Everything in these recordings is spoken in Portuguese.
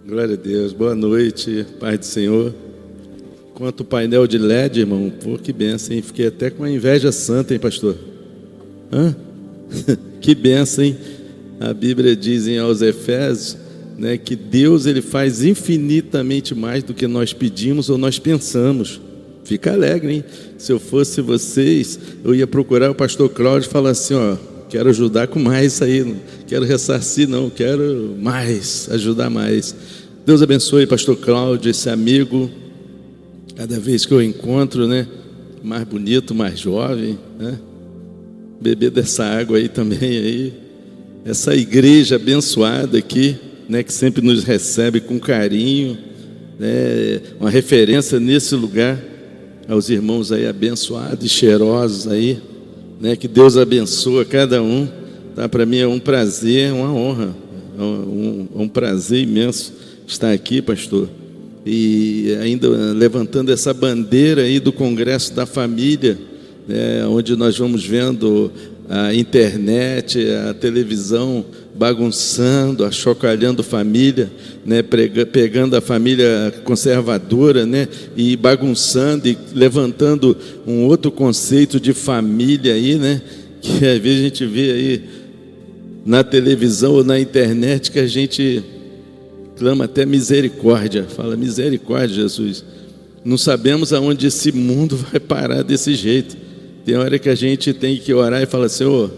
Glória a Deus, boa noite, Pai do Senhor. Quanto painel de LED, irmão, pô, que benção, hein? Fiquei até com uma inveja santa, hein, pastor? Que benção, hein? A Bíblia diz aos Efésios, né, que Deus ele faz infinitamente mais do que nós pedimos ou nós pensamos. Fica alegre, hein? Se eu fosse vocês, eu ia procurar o pastor Cláudio e falar assim, ó, quero ajudar com mais isso aí, não quero ressarcir não, quero mais, ajudar mais. Deus abençoe pastor Cláudio, esse amigo, cada vez que eu encontro, né, mais bonito, mais jovem, né? Beber dessa água aí também, aí, essa igreja abençoada aqui, né, que sempre nos recebe com carinho, né, uma referência nesse lugar, aos irmãos aí abençoados e cheirosos aí, né, que Deus abençoe cada um, tá? Para mim é um prazer, uma honra, um prazer imenso estar aqui, pastor, e ainda levantando essa bandeira aí do Congresso da Família, né, onde nós vamos vendo a internet, a televisão bagunçando, achocalhando família, né, pegando a família conservadora, né, e bagunçando e levantando um outro conceito de família aí, né, que às vezes a gente vê aí na televisão ou na internet que a gente clama até misericórdia, fala misericórdia, Jesus. Não sabemos aonde esse mundo vai parar desse jeito. Tem hora que a gente tem que orar e falar, Senhor,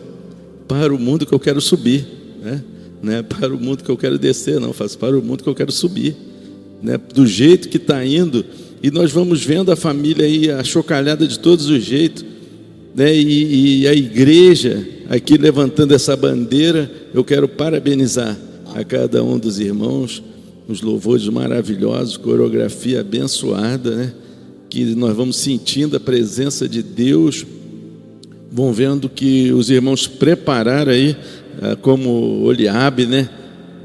para o mundo que eu quero subir, né? Não é para o mundo que eu quero descer, não, faço para o mundo que eu quero subir, né? Do jeito que está indo, e nós vamos vendo a família aí achocalhada de todos os jeitos, né? E a igreja aqui levantando essa bandeira. Eu quero parabenizar a cada um dos irmãos, os louvores maravilhosos, coreografia abençoada, né? Que nós vamos sentindo a presença de Deus, vão vendo que os irmãos prepararam aí, como Oliabe, né?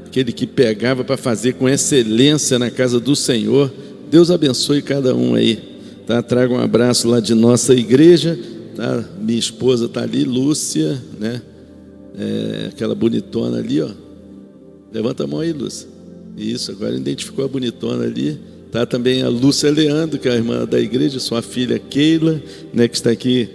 Aquele que pegava para fazer com excelência na casa do Senhor. Deus abençoe cada um aí, tá? Traga um abraço lá de nossa igreja, tá? Minha esposa está ali, Lúcia, né? Aquela bonitona ali, ó. Levanta a mão aí, Lúcia. Isso, agora identificou a bonitona ali. Tá também a Lúcia Leandro, que é a irmã da igreja, sua filha Keila, né, que está aqui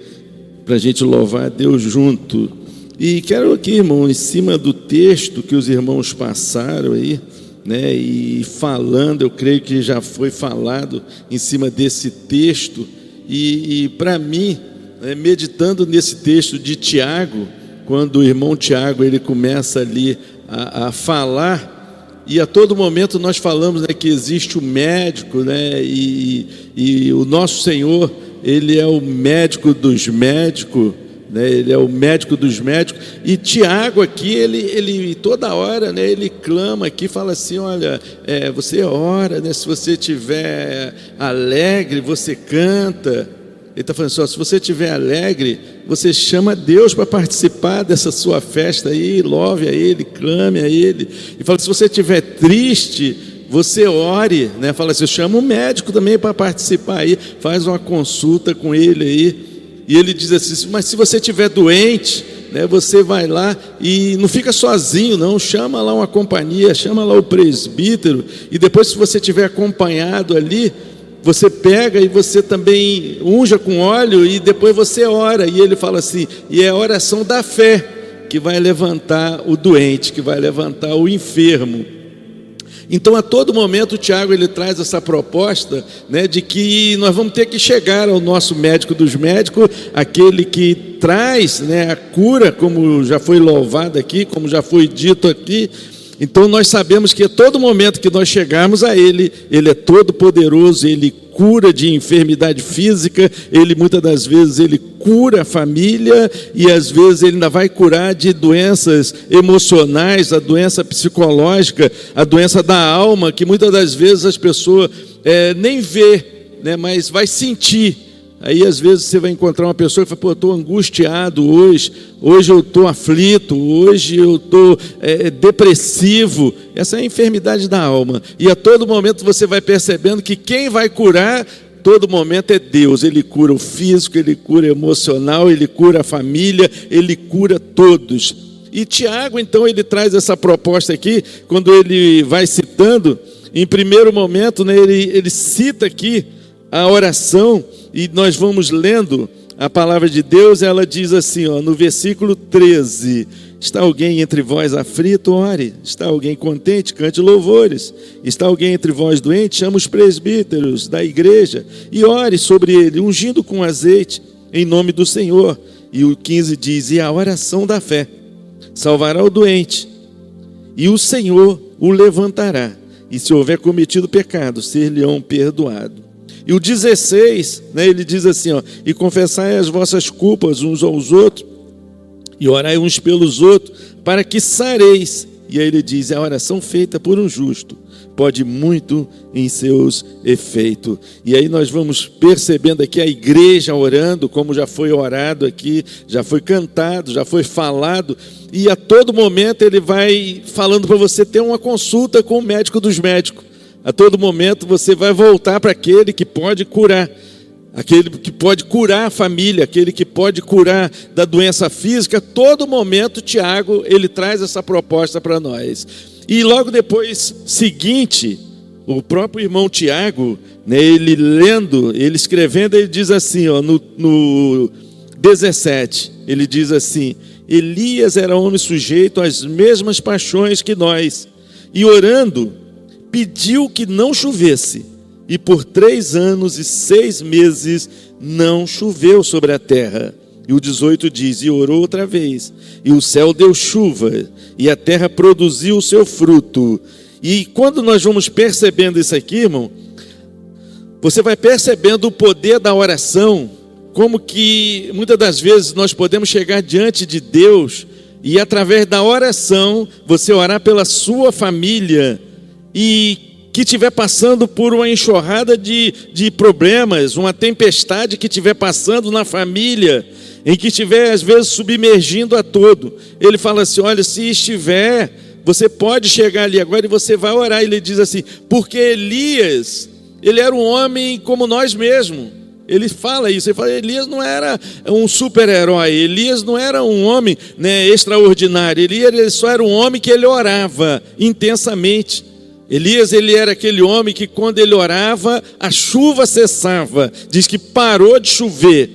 para a gente louvar a Deus junto. E quero aqui, irmão, em cima do texto que os irmãos passaram aí, né, e falando, eu creio que já foi falado em cima desse texto, e para mim, meditando nesse texto de Tiago, quando o irmão Tiago ele começa ali a falar, e a todo momento nós falamos, né, que existe o médico, né, e o nosso Senhor, Ele é o médico dos médicos, né, Ele é o médico dos médicos. E Tiago aqui, ele toda hora, né, ele clama aqui, fala assim, olha, você ora, né, se você estiver alegre, você canta. Ele está falando assim, ó, se você estiver alegre, você chama Deus para participar dessa sua festa aí, louve a Ele, clame a Ele. E fala, se você estiver triste, você ore, né? Fala assim, chama o médico também para participar aí, faz uma consulta com ele aí. E ele diz assim, mas se você estiver doente, né, você vai lá e não fica sozinho não, chama lá uma companhia, chama lá o presbítero, e depois, se você estiver acompanhado ali, você pega e você também unja com óleo e depois você ora. E ele fala assim, e é a oração da fé que vai levantar o doente, que vai levantar o enfermo. Então, a todo momento, o Tiago ele traz essa proposta, né, de que nós vamos ter que chegar ao nosso médico dos médicos, aquele que traz, né, a cura, como já foi louvado aqui, como já foi dito aqui. Então nós sabemos que a todo momento que nós chegarmos a Ele, Ele é todo poderoso, Ele cura de enfermidade física, Ele muitas das vezes Ele cura a família, e às vezes Ele ainda vai curar de doenças emocionais, a doença psicológica, a doença da alma, que muitas das vezes as pessoas nem vê, né, mas vai sentir. Aí às vezes você vai encontrar uma pessoa que fala, pô, eu estou angustiado hoje eu estou aflito, hoje eu estou depressivo. Essa é a enfermidade da alma. E a todo momento você vai percebendo que quem vai curar, todo momento é Deus. Ele cura o físico, Ele cura o emocional, Ele cura a família, Ele cura todos. E Tiago, então, ele traz essa proposta aqui, quando ele vai citando, em primeiro momento, né, ele cita aqui a oração, e nós vamos lendo a palavra de Deus. Ela diz assim, no versículo 13: está alguém entre vós aflito? Ore. Está alguém contente? Cante louvores. Está alguém entre vós doente? Chama os presbíteros da igreja e ore sobre ele, ungindo com azeite em nome do Senhor. E o 15 diz: e a oração da fé salvará o doente, e o Senhor o levantará, e se houver cometido pecado, ser-lhe-ão perdoado. E o 16, né, ele diz assim, e confessai as vossas culpas uns aos outros, e orai uns pelos outros, para que sareis. E aí ele diz: a oração feita por um justo pode muito em seus efeitos. E aí nós vamos percebendo aqui a igreja orando, como já foi orado aqui, já foi cantado, já foi falado, e a todo momento ele vai falando para você ter uma consulta com o médico dos médicos. A todo momento você vai voltar para aquele que pode curar, aquele que pode curar a família, aquele que pode curar da doença física. A todo momento Tiago, ele traz essa proposta para nós. E logo depois, seguinte, o próprio irmão Tiago, né, ele lendo, ele escrevendo, ele diz assim, no 17, ele diz assim: Elias era homem sujeito às mesmas paixões que nós, e orando, pediu que não chovesse, e por 3 anos e 6 meses não choveu sobre a terra. E o 18 diz: e orou outra vez, e o céu deu chuva, e a terra produziu o seu fruto. E quando nós vamos percebendo isso aqui, irmão, você vai percebendo o poder da oração, como que muitas das vezes nós podemos chegar diante de Deus, e através da oração, você orar pela sua família, e que estiver passando por uma enxurrada de problemas, uma tempestade que estiver passando na família, em que estiver às vezes submergindo a todo, ele fala assim: olha, se estiver, você pode chegar ali agora e você vai orar. Ele diz assim, porque Elias, ele era um homem como nós mesmos. Ele fala isso, ele fala: Elias não era um super-herói, Elias não era um homem, né, extraordinário, ele só era um homem que ele orava intensamente. Elias, ele era aquele homem que quando ele orava, a chuva cessava, diz que parou de chover.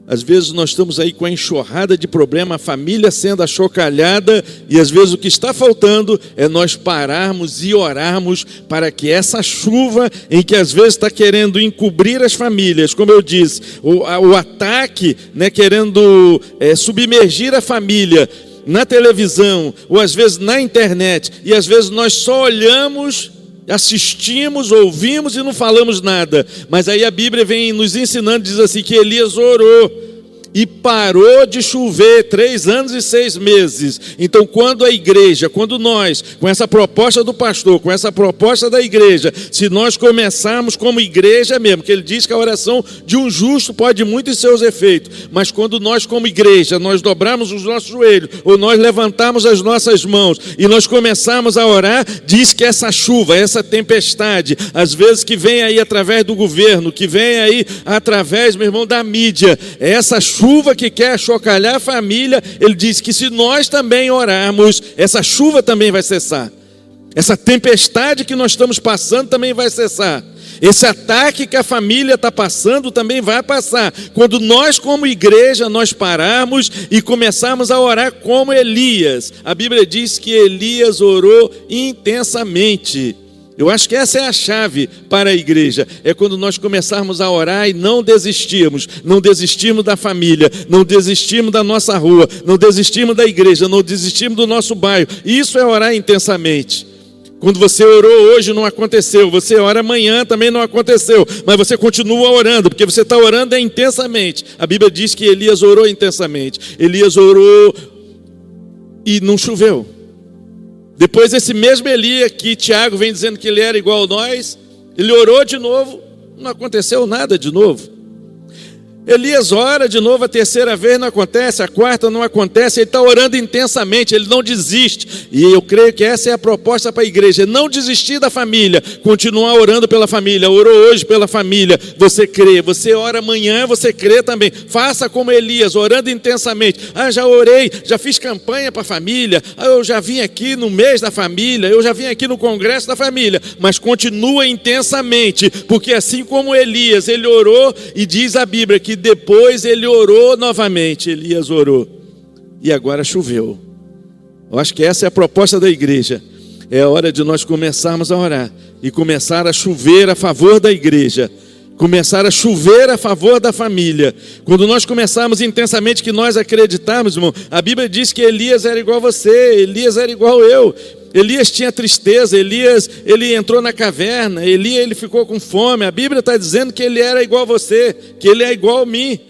Às vezes nós estamos aí com a enxurrada de problema, a família sendo achocalhada, e às vezes o que está faltando é nós pararmos e orarmos para que essa chuva, em que às vezes está querendo encobrir as famílias, como eu disse, o ataque, né, querendo submergir a família, na televisão, ou às vezes na internet, e às vezes nós só olhamos, assistimos, ouvimos e não falamos nada. Mas aí a Bíblia vem nos ensinando, diz assim, que Elias orou e parou de chover 3 anos e 6 meses. Então quando a igreja, quando nós, com essa proposta do pastor, com essa proposta da igreja, se nós começarmos como igreja mesmo, que ele diz que a oração de um justo pode muito em seus efeitos, mas quando nós como igreja, nós dobrarmos os nossos joelhos, ou nós levantarmos as nossas mãos, e nós começarmos a orar, diz que essa chuva, essa tempestade, às vezes que vem aí através do governo, que vem aí através, meu irmão, da mídia, essa chuva que quer chocalhar a família, ele diz que se nós também orarmos, essa chuva também vai cessar. Essa tempestade que nós estamos passando também vai cessar. Esse ataque que a família está passando também vai passar. Quando nós como igreja, nós pararmos e começarmos a orar como Elias. A Bíblia diz que Elias orou intensamente. Eu acho que essa é a chave para a igreja, é quando nós começarmos a orar e não desistirmos da família, não desistirmos da nossa rua, não desistirmos da igreja, não desistirmos do nosso bairro. Isso é orar intensamente. Quando você orou hoje não aconteceu, você ora amanhã também não aconteceu, mas você continua orando, porque você está orando intensamente. A Bíblia diz que Elias orou intensamente, Elias orou e não choveu. Depois esse mesmo Elias que Tiago vem dizendo que ele era igual a nós, ele orou de novo, não aconteceu nada de novo. Elias ora de novo a terceira vez, não acontece, a quarta não acontece, ele está orando intensamente, ele não desiste. E eu creio que essa é a proposta para a igreja, não desistir da família, continuar orando pela família. Orou hoje pela família, você crê, você ora amanhã, você crê também. Faça como Elias, orando intensamente. Já orei, já fiz campanha para a família, eu já vim aqui no mês da família, eu já vim aqui no congresso da família, mas continua intensamente, porque assim como Elias, ele orou, e diz a Bíblia que depois ele orou novamente. Elias orou e agora choveu. Eu acho que essa é a proposta da igreja. É a hora de nós começarmos a orar e começar a chover a favor da igreja, começar a chover a favor da família. Quando nós começarmos intensamente, que nós acreditarmos, irmão, a Bíblia diz que Elias era igual a você, Elias era igual eu. Elias tinha tristeza, Elias, ele entrou na caverna, Elias, ele ficou com fome. A Bíblia está dizendo que ele era igual a você, que ele é igual a mim,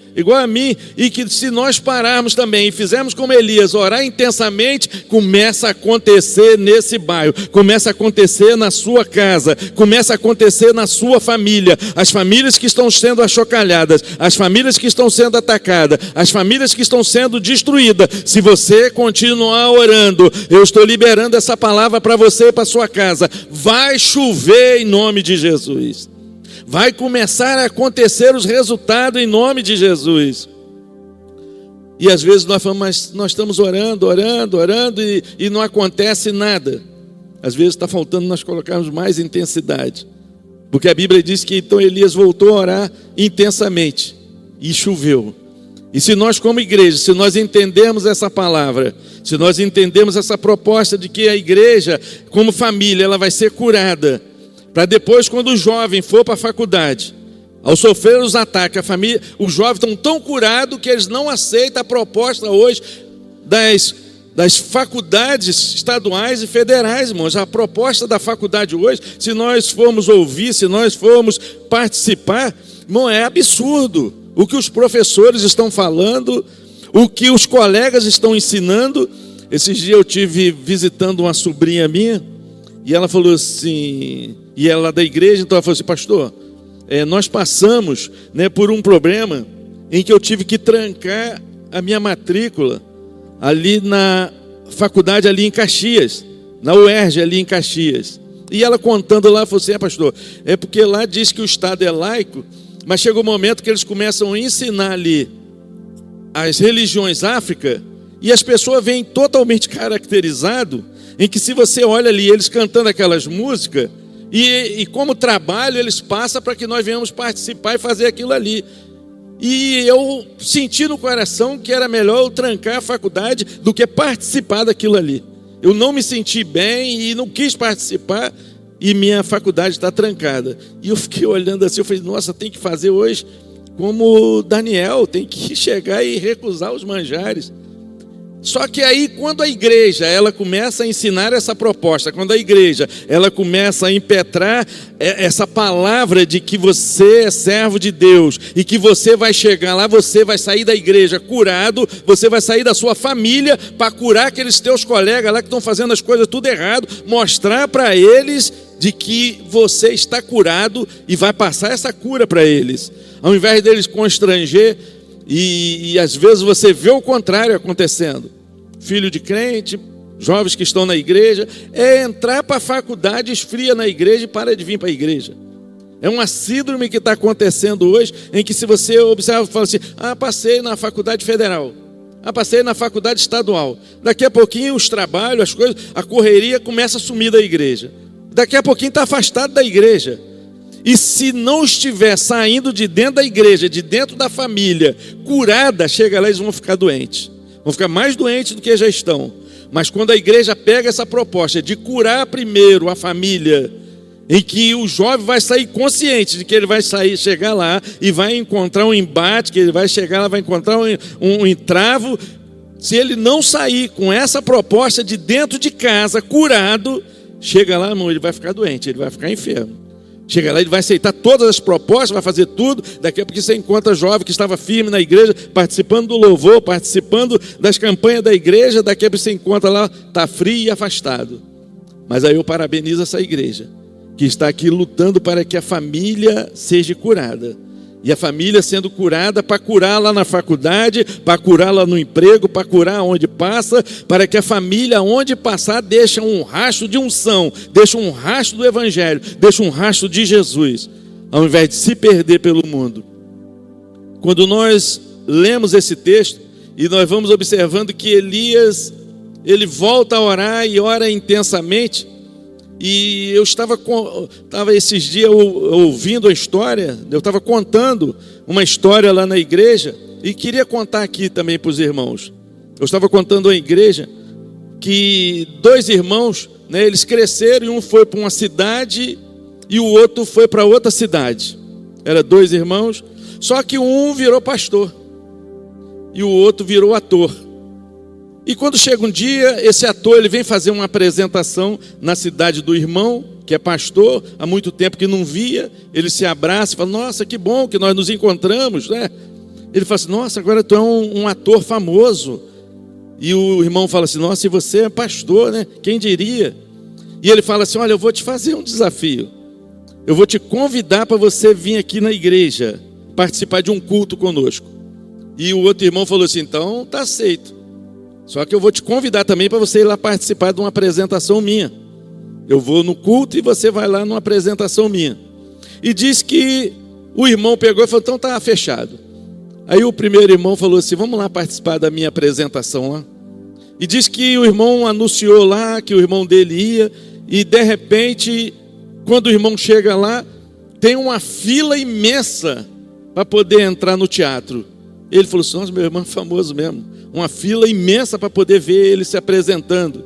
e que se nós pararmos também e fizermos como Elias, orar intensamente, começa a acontecer nesse bairro, começa a acontecer na sua casa, começa a acontecer na sua família. As famílias que estão sendo achocalhadas, as famílias que estão sendo atacadas, as famílias que estão sendo destruídas, se você continuar orando, eu estou liberando essa palavra para você e para sua casa, vai chover em nome de Jesus. Vai começar a acontecer os resultados em nome de Jesus. E às vezes nós falamos, mas nós estamos orando e não acontece nada. Às vezes está faltando nós colocarmos mais intensidade. Porque a Bíblia diz que então Elias voltou a orar intensamente e choveu. E se nós como igreja, se nós entendemos essa palavra, se nós entendemos essa proposta de que a igreja como família ela vai ser curada, para depois, quando o jovem for para a faculdade, ao sofrer os ataques, a família, os jovens estão tão curados que eles não aceitam a proposta hoje das faculdades estaduais e federais, irmãos. A proposta da faculdade hoje, se nós formos ouvir, se nós formos participar, irmão, é absurdo o que os professores estão falando, o que os colegas estão ensinando. Esses dias eu tive visitando uma sobrinha minha, e ela falou assim, e ela da igreja, então ela falou assim, pastor, nós passamos, por um problema em que eu tive que trancar a minha matrícula ali na faculdade ali em Caxias, na UERJ ali em Caxias. E ela contando lá, falou assim, pastor, é porque lá diz que o Estado é laico, mas chega um momento que eles começam a ensinar ali as religiões África, e as pessoas vêm totalmente caracterizado, em que se você olha ali, eles cantando aquelas músicas, e como trabalho eles passam para que nós venhamos participar e fazer aquilo ali. E eu senti no coração que era melhor eu trancar a faculdade do que participar daquilo ali. Eu não me senti bem e não quis participar, e minha faculdade está trancada. E eu fiquei olhando assim, eu falei, nossa, tem que fazer hoje como Daniel, tem que chegar e recusar os manjares. Só que aí, quando a igreja ela começa a ensinar essa proposta, quando a igreja ela começa a impetrar essa palavra de que você é servo de Deus e que você vai chegar lá, você vai sair da igreja curado, você vai sair da sua família para curar aqueles teus colegas lá que estão fazendo as coisas tudo errado, mostrar para eles de que você está curado e vai passar essa cura para eles, ao invés deles constranger. E às vezes você vê o contrário acontecendo. Filho de crente, jovens que estão na igreja, entrar para a faculdade, esfria na igreja e para de vir para a igreja. É uma síndrome que está acontecendo hoje, em que se você observa, fala assim, passei na faculdade federal, passei na faculdade estadual. Daqui a pouquinho os trabalhos, as coisas, a correria começa a sumir da igreja. Daqui a pouquinho está afastado da igreja. E se não estiver saindo de dentro da igreja, de dentro da família, curada, chega lá e eles vão ficar doentes. Vão ficar mais doentes do que já estão. Mas quando a igreja pega essa proposta de curar primeiro a família, em que o jovem vai sair consciente de que ele vai chegar lá e vai encontrar um embate, que ele vai chegar lá, vai encontrar um entravo. Se ele não sair com essa proposta de dentro de casa, curado, chega lá, irmão, ele vai ficar doente, ele vai ficar enfermo. Chega lá, ele vai aceitar todas as propostas, vai fazer tudo. Daqui a pouco você encontra jovem que estava firme na igreja, participando do louvor, participando das campanhas da igreja. Daqui a pouco você encontra lá, está frio e afastado. Mas aí eu parabenizo essa igreja, que está aqui lutando para que a família seja curada. E a família sendo curada para curar lá na faculdade, para curar lá no emprego, para curar onde passa, para que a família onde passar deixe um rastro de unção, deixe um rastro do Evangelho, deixe um rastro de Jesus, ao invés de se perder pelo mundo. Quando nós lemos esse texto e nós vamos observando que Elias, ele volta a orar e ora intensamente. E eu estava esses dias ouvindo a história, eu estava contando uma história lá na igreja e queria contar aqui também para os irmãos. Eu estava contando à igreja que 2 irmãos, né, eles cresceram e um foi para uma cidade e o outro foi para outra cidade. Eram 2 irmãos, só que um virou pastor e o outro virou ator. E quando chega um dia, esse ator ele vem fazer uma apresentação na cidade do irmão, que é pastor, há muito tempo que não via. Ele se abraça e fala: nossa, que bom que nós nos encontramos, né? Ele fala assim: nossa, agora tu é um ator famoso. E o irmão fala assim: nossa, e você é pastor, né? Quem diria? E ele fala assim: olha, eu vou te fazer um desafio. Eu vou te convidar para você vir aqui na igreja, participar de um culto conosco. E o outro irmão falou assim: então tá aceito. Só que eu vou te convidar também para você ir lá participar de uma apresentação minha. Eu vou no culto e você vai lá numa apresentação minha. E diz que o irmão pegou e falou: então tá fechado. Aí o primeiro irmão falou assim: vamos lá participar da minha apresentação lá. E diz que o irmão anunciou lá que o irmão dele ia. E de repente, quando o irmão chega lá, tem uma fila imensa para poder entrar no teatro. Ele falou assim: nossa, meu irmão é famoso mesmo. Uma fila imensa para poder ver ele se apresentando.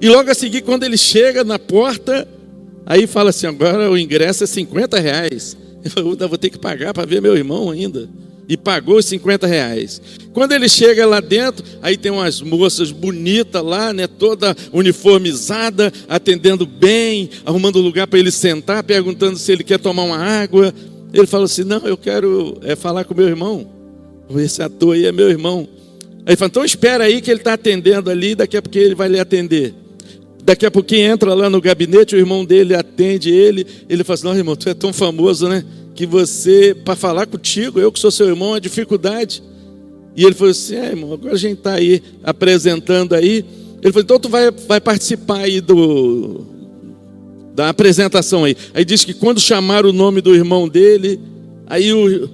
E logo a seguir, quando ele chega na porta, aí fala assim: agora o ingresso é R$50. Ele falou: vou ter que pagar para ver meu irmão ainda. E pagou os R$50. Quando ele chega lá dentro, aí tem umas moças bonitas lá, né, toda uniformizada, atendendo bem, arrumando lugar para ele sentar, perguntando se ele quer tomar uma água. Ele falou assim: não, eu quero falar com meu irmão. Esse ator aí é meu irmão. Aí ele falou: então espera aí que ele está atendendo ali, daqui a pouco ele vai lhe atender. Daqui a pouquinho entra lá no gabinete, o irmão dele atende ele. Ele fala assim: não, irmão, tu é tão famoso, né? Que você, para falar contigo, eu que sou seu irmão, é dificuldade. E ele falou assim: irmão, agora a gente está aí apresentando aí. Ele falou: então tu vai participar aí da apresentação aí. Aí diz que quando chamaram o nome do irmão dele, aí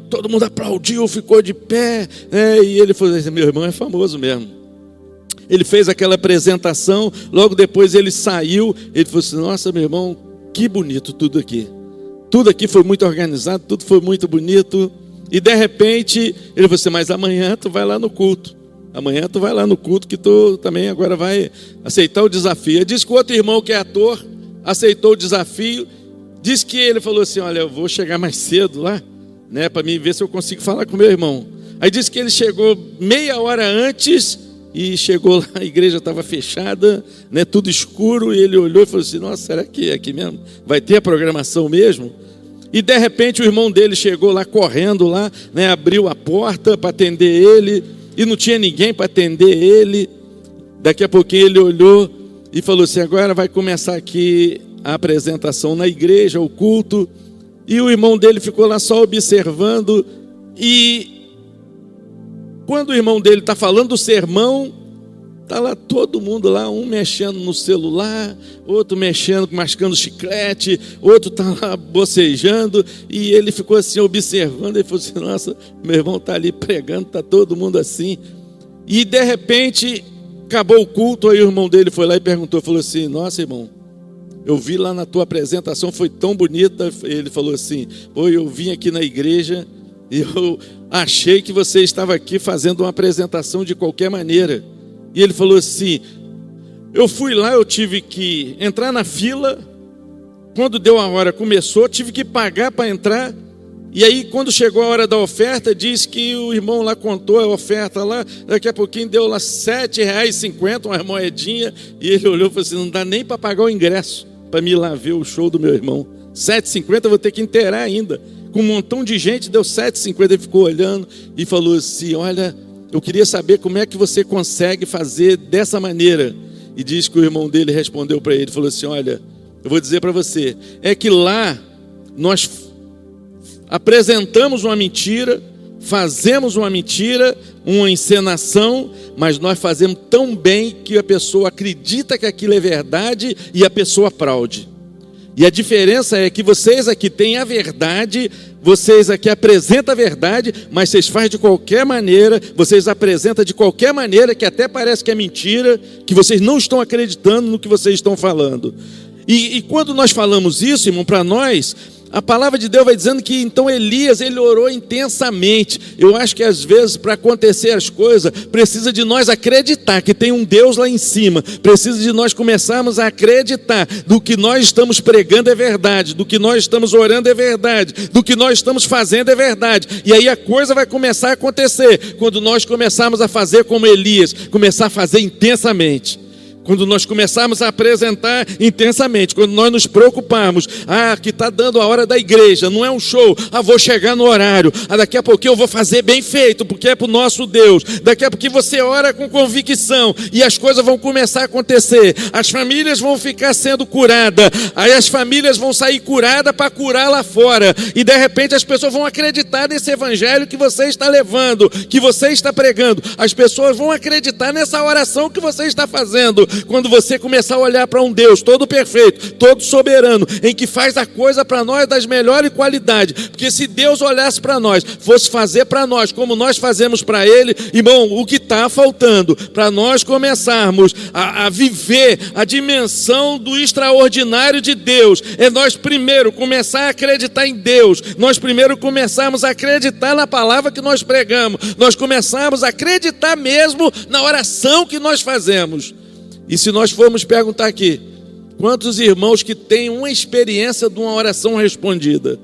todo mundo aplaudiu, ficou de pé, né? E ele falou assim: meu irmão é famoso mesmo. Ele fez aquela apresentação, logo depois ele saiu, ele falou assim: nossa, meu irmão, que bonito tudo aqui. Tudo aqui foi muito organizado, tudo foi muito bonito. E de repente, ele falou assim: mas amanhã tu vai lá no culto. Amanhã tu vai lá no culto que tu também agora vai aceitar o desafio. Ele disse que o outro irmão que é ator aceitou o desafio. Diz que ele falou assim: olha, eu vou chegar mais cedo lá, né, para mim ver se eu consigo falar com meu irmão. Aí disse que ele chegou meia hora antes e chegou lá, a igreja estava fechada, né, tudo escuro, e ele olhou e falou assim: nossa, será que é aqui mesmo? Vai ter a programação mesmo? E de repente o irmão dele chegou lá correndo lá, né, abriu a porta para atender ele, e não tinha ninguém para atender ele. Daqui a pouquinho ele olhou e falou assim: agora vai começar aqui a apresentação na igreja, o culto. E o irmão dele ficou lá só observando. E quando o irmão dele está falando do sermão, está lá todo mundo lá, um mexendo no celular, outro mexendo, mascando chiclete, outro está lá bocejando. E ele ficou assim observando. Ele falou assim: nossa, meu irmão está ali pregando, está todo mundo assim. E de repente acabou o culto. Aí o irmão dele foi lá e perguntou, falou assim: nossa, irmão, eu vi lá na tua apresentação, foi tão bonita. Ele falou assim: pô, eu vim aqui na igreja e eu achei que você estava aqui fazendo uma apresentação de qualquer maneira. E ele falou assim: eu fui lá, eu tive que entrar na fila. Quando deu a hora, começou, tive que pagar para entrar. E aí quando chegou a hora da oferta, diz que o irmão lá contou a oferta lá. Daqui a pouquinho deu lá R$7,50, uma moedinha. E ele olhou e falou assim: não dá nem para pagar o ingresso para me ir lá ver o show do meu irmão. R$7,50 eu vou ter que inteirar ainda. Com um montão de gente, deu R$7,50. Ele ficou olhando e falou assim: olha, eu queria saber como é que você consegue fazer dessa maneira. E diz que o irmão dele respondeu para ele, falou assim: olha, eu vou dizer para você, é que lá nós apresentamos uma mentira, fazemos uma mentira, uma encenação, mas nós fazemos tão bem que a pessoa acredita que aquilo é verdade e a pessoa aplaude. E a diferença é que vocês aqui têm a verdade, vocês aqui apresentam a verdade, mas vocês fazem de qualquer maneira, vocês apresentam de qualquer maneira que até parece que é mentira, que vocês não estão acreditando no que vocês estão falando. E quando nós falamos isso, irmão, para nós, a palavra de Deus vai dizendo que então Elias, ele orou intensamente. Eu acho que às vezes para acontecer as coisas, precisa de nós acreditar que tem um Deus lá em cima. Precisa de nós começarmos a acreditar do que nós estamos pregando é verdade, do que nós estamos orando é verdade, do que nós estamos fazendo é verdade. E aí a coisa vai começar a acontecer quando nós começarmos a fazer como Elias, começar a fazer intensamente. Quando nós começarmos a apresentar intensamente, quando nós nos preocuparmos, que está dando a hora da igreja, não é um show, vou chegar no horário, daqui a pouquinho eu vou fazer bem feito, porque é para o nosso Deus, daqui a pouquinho você ora com convicção, e as coisas vão começar a acontecer, as famílias vão ficar sendo curadas, aí as famílias vão sair curadas para curar lá fora, e de repente as pessoas vão acreditar nesse evangelho que você está levando, que você está pregando, as pessoas vão acreditar nessa oração que você está fazendo. Quando você começar a olhar para um Deus todo perfeito, todo soberano, em que faz a coisa para nós das melhores qualidades, porque se Deus olhasse para nós, fosse fazer para nós como nós fazemos para Ele, irmão, o que está faltando para nós começarmos a viver a dimensão do extraordinário de Deus, é nós primeiro começar a acreditar em Deus, nós primeiro começarmos a acreditar na palavra que nós pregamos, nós começarmos a acreditar mesmo na oração que nós fazemos. E se nós formos perguntar aqui, quantos irmãos que têm uma experiência de uma oração respondida?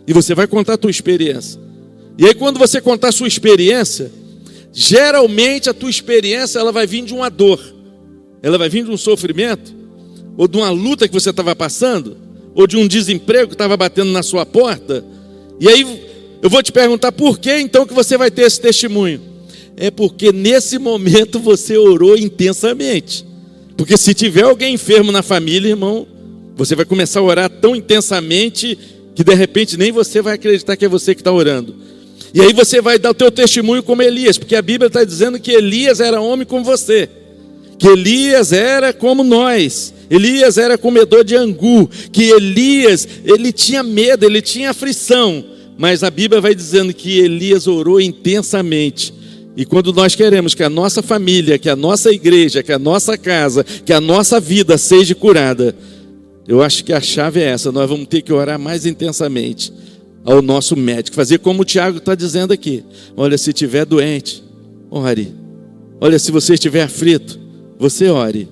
E você vai contar a tua experiência. E aí quando você contar a sua experiência, geralmente a tua experiência ela vai vir de uma dor. Ela vai vir de um sofrimento, ou de uma luta que você estava passando, ou de um desemprego que estava batendo na sua porta. E aí eu vou te perguntar por que então que você vai ter esse testemunho? É porque nesse momento você orou intensamente. Porque se tiver alguém enfermo na família, irmão, você vai começar a orar tão intensamente que de repente nem você vai acreditar que é você que está orando. E aí você vai dar o teu testemunho como Elias, porque a Bíblia está dizendo que Elias era homem como você, que Elias era como nós, Elias era comedor de angu, que Elias, ele tinha medo, ele tinha aflição, mas a Bíblia vai dizendo que Elias orou intensamente. E quando nós queremos que a nossa família, que a nossa igreja, que a nossa casa, que a nossa vida seja curada, eu acho que a chave é essa, nós vamos ter que orar mais intensamente ao nosso médico, fazer como o Tiago está dizendo aqui, olha, se estiver doente, ore, olha, se você estiver aflito, você ore,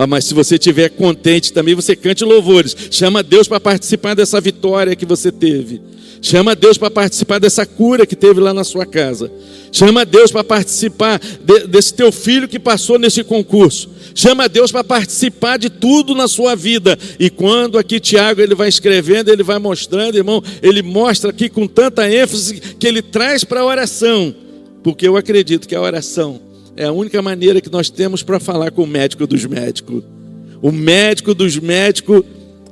mas se você estiver contente também, você cante louvores, chama Deus para participar dessa vitória que você teve, chama Deus para participar dessa cura que teve lá na sua casa, chama Deus para participar desse teu filho que passou nesse concurso, chama Deus para participar de tudo na sua vida. E quando aqui Tiago ele vai escrevendo, ele vai mostrando, irmão, ele mostra aqui com tanta ênfase que ele traz para a oração, porque eu acredito que a oração é a única maneira que nós temos para falar com o médico dos médicos. O médico dos médicos,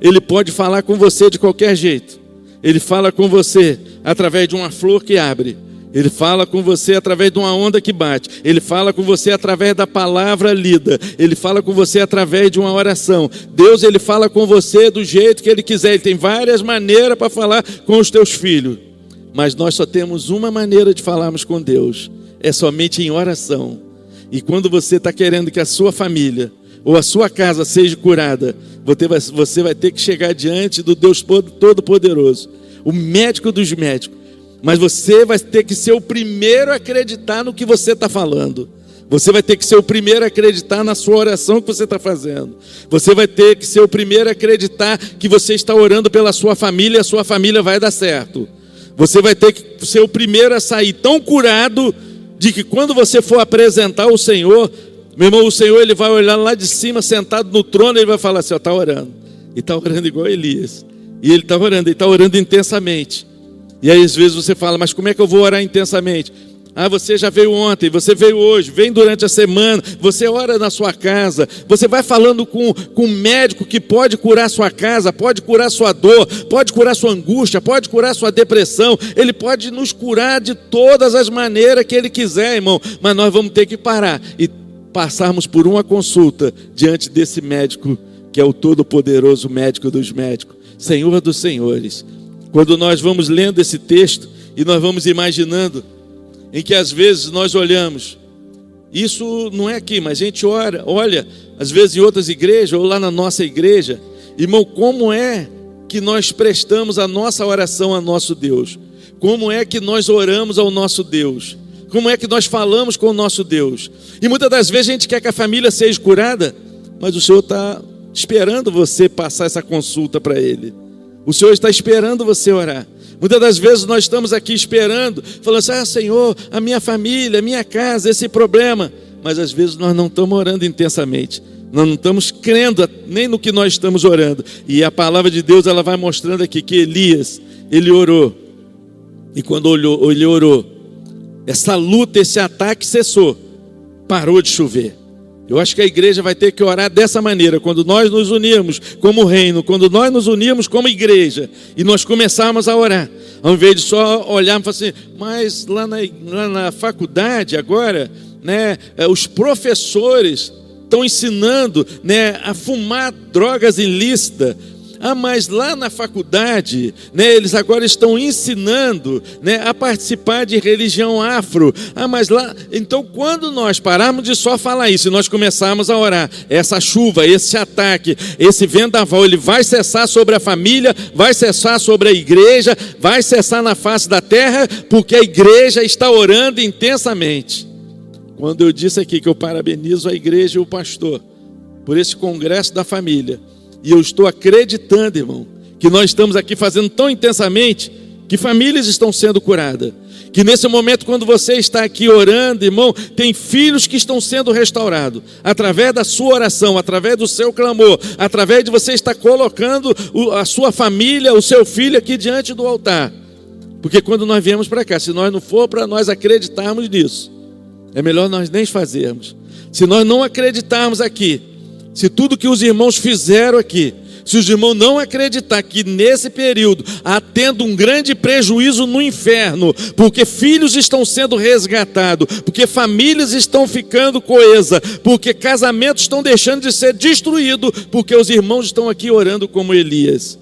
ele pode falar com você de qualquer jeito. Ele fala com você através de uma flor que abre. Ele fala com você através de uma onda que bate. Ele fala com você através da palavra lida. Ele fala com você através de uma oração. Deus, ele fala com você do jeito que ele quiser. Ele tem várias maneiras para falar com os teus filhos. Mas nós só temos uma maneira de falarmos com Deus. É somente em oração. E quando você está querendo que a sua família ou a sua casa seja curada, você vai ter que chegar diante do Deus Todo-Poderoso, o médico dos médicos. Mas você vai ter que ser o primeiro a acreditar no que você está falando. Você vai ter que ser o primeiro a acreditar na sua oração que você está fazendo. Você vai ter que ser o primeiro a acreditar que você está orando pela sua família e a sua família vai dar certo. Você vai ter que ser o primeiro a sair tão curado de que quando você for apresentar o Senhor, meu irmão, o Senhor ele vai olhar lá de cima, sentado no trono, e ele vai falar assim, está orando. E está orando igual Elias. E ele está orando intensamente. E aí às vezes você fala, mas como é que eu vou orar intensamente? Você já veio ontem, você veio hoje, vem durante a semana, você ora na sua casa, você vai falando com um médico que pode curar sua casa, pode curar sua dor, pode curar sua angústia, pode curar sua depressão. Ele pode nos curar de todas as maneiras que Ele quiser, irmão. Mas nós vamos ter que parar e passarmos por uma consulta diante desse médico, que é o todo-poderoso médico dos médicos, Senhor dos senhores. Quando nós vamos lendo esse texto e nós vamos imaginando, em que às vezes nós olhamos, isso não é aqui, mas a gente olha, às vezes em outras igrejas, ou lá na nossa igreja, irmão, como é que nós prestamos a nossa oração a nosso Deus? Como é que nós oramos ao nosso Deus? Como é que nós falamos com o nosso Deus? E muitas das vezes a gente quer que a família seja curada, mas o Senhor está esperando você passar essa consulta para Ele. O Senhor está esperando você orar. Muitas das vezes nós estamos aqui esperando, falando assim, Senhor, a minha família, a minha casa, esse problema. Mas às vezes nós não estamos orando intensamente. Nós não estamos crendo nem no que nós estamos orando. E a palavra de Deus, ela vai mostrando aqui que Elias, ele orou. E quando ele orou, essa luta, esse ataque cessou. Parou de chover. Eu acho que a igreja vai ter que orar dessa maneira, quando nós nos unirmos como reino, quando nós nos unirmos como igreja, e nós começarmos a orar, ao invés de só olharmos e falar assim, mas lá na faculdade agora, né, os professores estão ensinando, né, a fumar drogas ilícitas. Mas lá na faculdade, né, eles agora estão ensinando, né, a participar de religião afro. Mas lá, então quando nós pararmos de só falar isso e nós começarmos a orar, essa chuva, esse ataque, esse vendaval, ele vai cessar sobre a família, vai cessar sobre a igreja, vai cessar na face da terra, porque a igreja está orando intensamente. Quando eu disse aqui que eu parabenizo a igreja e o pastor por esse congresso da família, e eu estou acreditando, irmão, que nós estamos aqui fazendo tão intensamente que famílias estão sendo curadas. Que nesse momento, quando você está aqui orando, irmão, tem filhos que estão sendo restaurados. Através da sua oração, através do seu clamor, através de você estar colocando a sua família, o seu filho aqui diante do altar. Porque quando nós viemos para cá, se nós não for para nós acreditarmos nisso, é melhor nós nem fazermos. Se nós não acreditarmos aqui, se tudo que os irmãos fizeram aqui, se os irmãos não acreditar que nesse período há tendo um grande prejuízo no inferno, porque filhos estão sendo resgatados, porque famílias estão ficando coesas, porque casamentos estão deixando de ser destruídos, porque os irmãos estão aqui orando como Elias,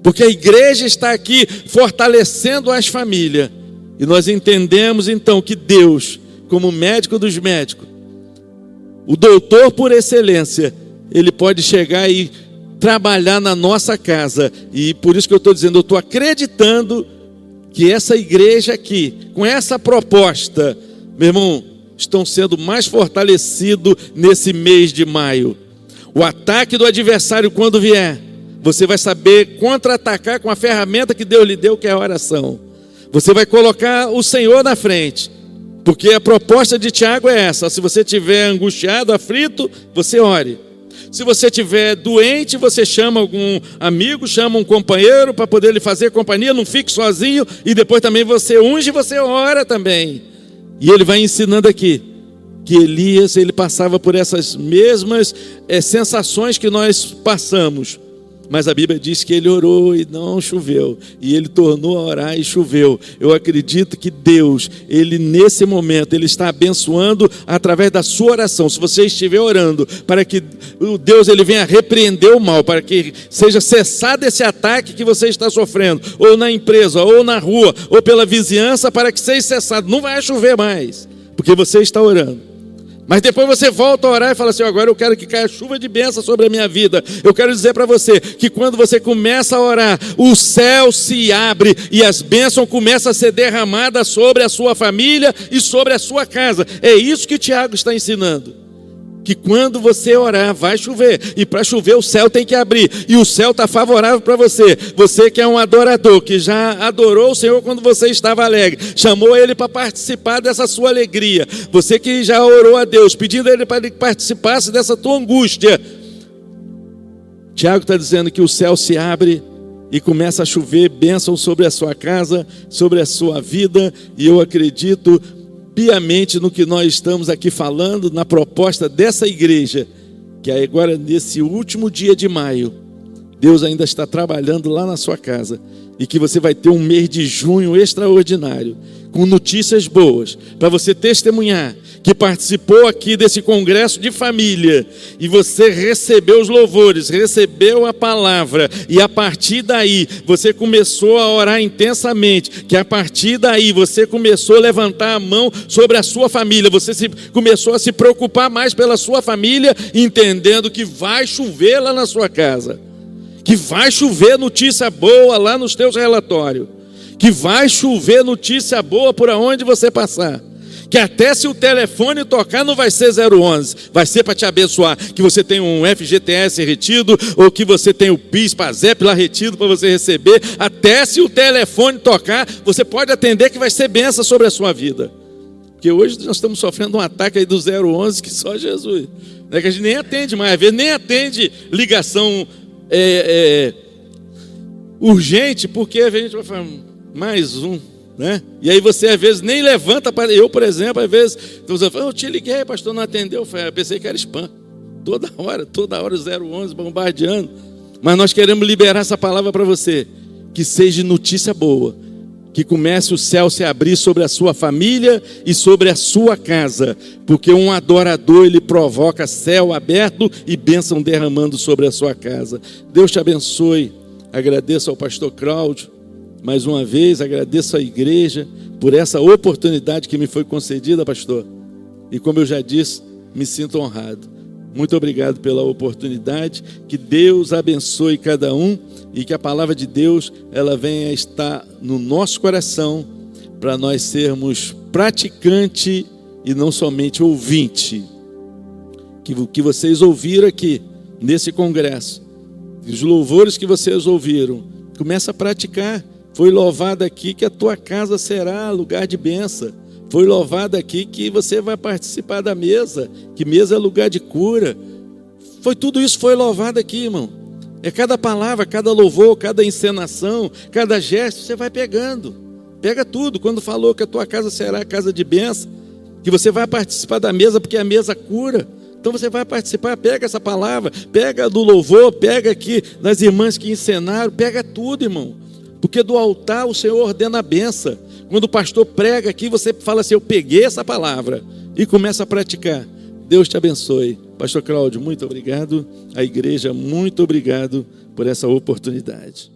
porque a igreja está aqui fortalecendo as famílias, e nós entendemos então que Deus, como médico dos médicos, o doutor por excelência, Ele pode chegar e trabalhar na nossa casa. E por isso que eu estou dizendo, eu estou acreditando que essa igreja aqui, com essa proposta, meu irmão, estão sendo mais fortalecidos nesse mês de maio. O ataque do adversário, quando vier, você vai saber contra-atacar com a ferramenta que Deus lhe deu, que é a oração. Você vai colocar o Senhor na frente, porque a proposta de Tiago é essa: se você estiver angustiado, aflito, você ore. Se você estiver doente, você chama algum amigo, chama um companheiro para poder lhe fazer companhia, não fique sozinho, e depois também você unge e você ora também. E ele vai ensinando aqui que Elias, ele passava por essas mesmas sensações que nós passamos. Mas a Bíblia diz que ele orou e não choveu, e ele tornou a orar e choveu. Eu acredito que Deus, ele nesse momento, ele está abençoando através da sua oração. Se você estiver orando para que o Deus ele venha repreender o mal, para que seja cessado esse ataque que você está sofrendo, ou na empresa, ou na rua, ou pela vizinhança, para que seja cessado. Não vai chover mais, porque você está orando. Mas depois você volta a orar e fala assim: agora eu quero que caia chuva de bênção sobre a minha vida. Eu quero dizer para você que quando você começa a orar, o céu se abre e as bênçãos começam a ser derramadas sobre a sua família e sobre a sua casa. É isso que Tiago está ensinando. Que quando você orar, vai chover. E para chover o céu tem que abrir. E o céu está favorável para você. Você que é um adorador, que já adorou o Senhor quando você estava alegre, chamou Ele para participar dessa sua alegria. Você que já orou a Deus, pedindo a Ele para que participasse dessa tua angústia. Tiago está dizendo que o céu se abre e começa a chover bênção sobre a sua casa, sobre a sua vida. E eu acredito piamente no que nós estamos aqui falando, na proposta dessa igreja, que agora nesse último dia de maio, Deus ainda está trabalhando lá na sua casa, e que você vai ter um mês de junho extraordinário, com notícias boas, para você testemunhar que participou aqui desse congresso de família, e você recebeu os louvores, recebeu a palavra, e a partir daí você começou a orar intensamente, que a partir daí você começou a levantar a mão sobre a sua família, você começou a se preocupar mais pela sua família, entendendo que vai chover lá na sua casa, que vai chover notícia boa lá nos teus relatórios, que vai chover notícia boa por onde você passar, que até se o telefone tocar não vai ser 011, vai ser para te abençoar, que você tem um FGTS retido, ou que você tem o PIS, PASEP lá retido para você receber, até se o telefone tocar, você pode atender, que vai ser bênção sobre a sua vida. Porque hoje nós estamos sofrendo um ataque aí do 011, que só Jesus, né, que a gente nem atende mais, às vezes nem atende ligação urgente, porque a gente vai falar, mais um, né? E aí você às vezes nem levanta, eu por exemplo, às vezes, eu te liguei, pastor, não atendeu, eu pensei que era spam, toda hora o 011 bombardeando, mas nós queremos liberar essa palavra para você, que seja notícia boa, que comece o céu a se abrir sobre a sua família e sobre a sua casa, porque um adorador, ele provoca céu aberto e bênção derramando sobre a sua casa. Deus te abençoe. Agradeço ao pastor Cláudio, mais uma vez, agradeço à igreja por essa oportunidade que me foi concedida, pastor, e como eu já disse, me sinto honrado. Muito obrigado pela oportunidade, que Deus abençoe cada um, e que a palavra de Deus, ela venha estar no nosso coração, para nós sermos praticante e não somente ouvinte. Que o que vocês ouviram aqui, nesse congresso, os louvores que vocês ouviram, começa a praticar. Foi louvado aqui que a tua casa será lugar de bênção. Foi louvado aqui que você vai participar da mesa, que mesa é lugar de cura. Tudo isso foi louvado aqui, irmão. É cada palavra, cada louvor, cada encenação, cada gesto, você vai pegando. Pega tudo. Quando falou que a tua casa será casa de bênção, que você vai participar da mesa, porque a mesa cura. Então você vai participar, pega essa palavra, pega do louvor, pega aqui nas irmãs que encenaram, pega tudo, irmão. Porque do altar o Senhor ordena a bênção. Quando o pastor prega aqui, você fala assim, eu peguei essa palavra, e começa a praticar. Deus te abençoe. Pastor Cláudio, muito obrigado. A igreja, muito obrigado por essa oportunidade.